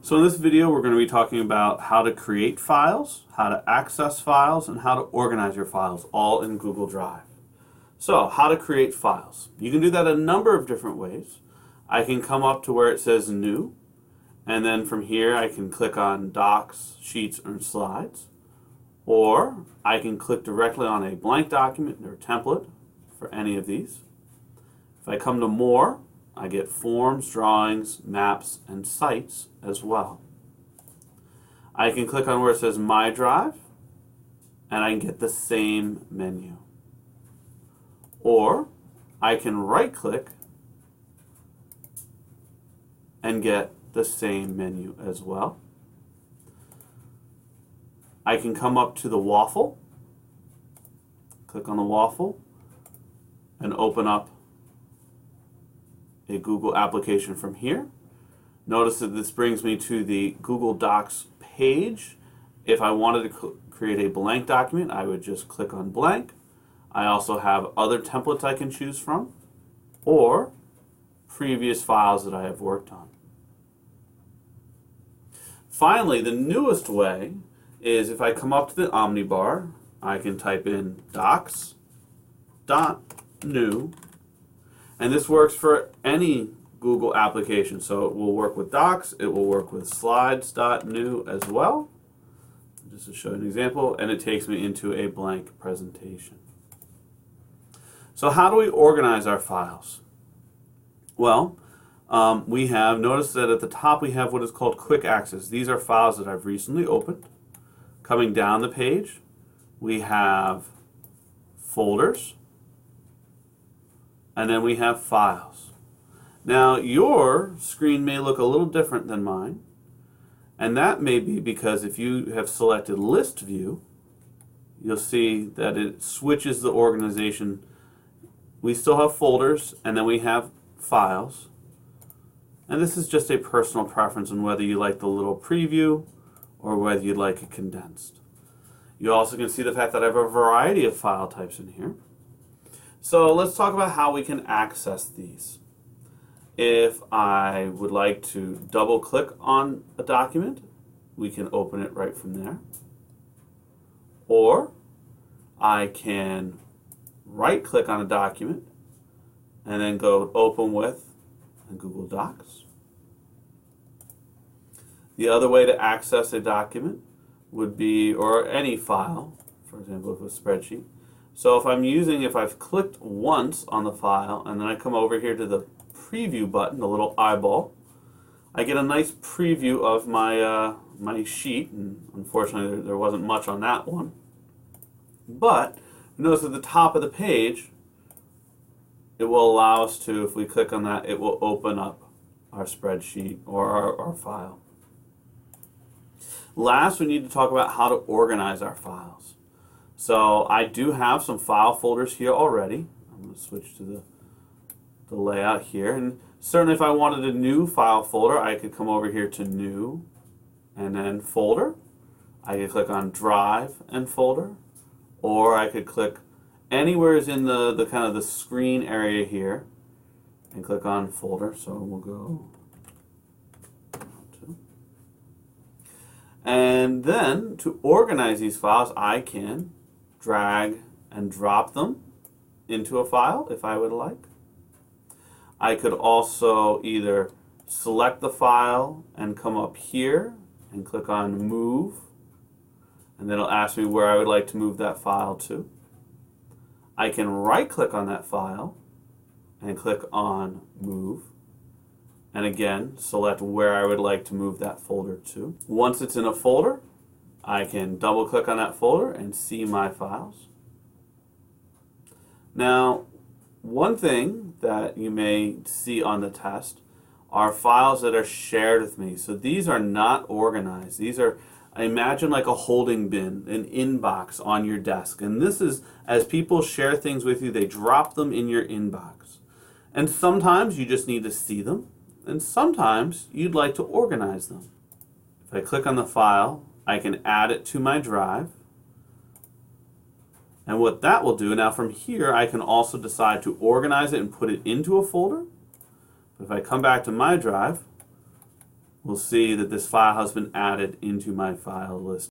So in this video we're going to be talking about how to create files, how to access files, and how to organize your files, all in Google Drive. So how to create files. You can do that a number of different ways. I can come up to where it says New, and then from here I can click on Docs, Sheets, or Slides. Or I can click directly on a blank document or template for any of these. If I come to More, I get Forms, Drawings, Maps, and Sites as well. I can click on where it says My Drive, and I can get the same menu. Or I can right-click and get the same menu as well. I can come up to the waffle, click on the waffle, and open up a Google application from here. Notice that this brings me to the Google Docs page. If I wanted to create a blank document, I would just click on blank. I also have other templates I can choose from, or previous files that I have worked on. Finally, the newest way is if I come up to the omnibar, I can type in docs.new, and this works for any Google application. So it will work with Docs, it will work with slides.new as well. Just to show you an example, and it takes me into a blank presentation. So how do we organize our files? Well, we have noticed that at the top we have what is called quick access. These are files that I've recently opened. Coming down the page, we have folders, and then we have files. Now, your screen may look a little different than mine, and that may be because if you have selected List View, you'll see that it switches the organization. We still have folders, and then we have files. And this is just a personal preference on whether you like the little preview or whether you'd like it condensed. You also can see the fact that I have a variety of file types in here. So let's talk about how we can access these. If I would like to double click on a document, we can open it right from there. Or I can right click on a document and then go Open With in Google Docs. The other way to access a document would be, or any file, for example, if it's a spreadsheet. So if I've clicked once on the file and then I come over here to the preview button, the little eyeball, I get a nice preview of my my sheet, and unfortunately there wasn't much on that one. But notice at the top of the page, it will allow us to, if we click on that, it will open up our spreadsheet or our file. Last, we need to talk about how to organize our files. So I do have some file folders here already. I'm going to switch to the layout here. And certainly if I wanted a new file folder, I could come over here to New and then Folder. I could click on Drive and Folder, or I could click anywhere is in the kind of the screen area here and click on Folder. So we'll go to. And then to organize these files, I can drag and drop them into a file if I would like. I could also either select the file and come up here and click on Move, and then it'll ask me where I would like to move that file to. I can right click on that file and click on Move, and again select where I would like to move that folder to. Once it's in a folder, I can double click on that folder and see my files. Now, one thing that you may see on the test are files that are shared with me. So these are not organized. These are, imagine like a holding bin, an inbox on your desk. And this is, as people share things with you, they drop them in your inbox. And sometimes you just need to see them, and sometimes you'd like to organize them. If I click on the file, I can add it to my drive. And what that will do, now from here I can also decide to organize it and put it into a folder. But if I come back to my drive, we'll see that this file has been added into my file list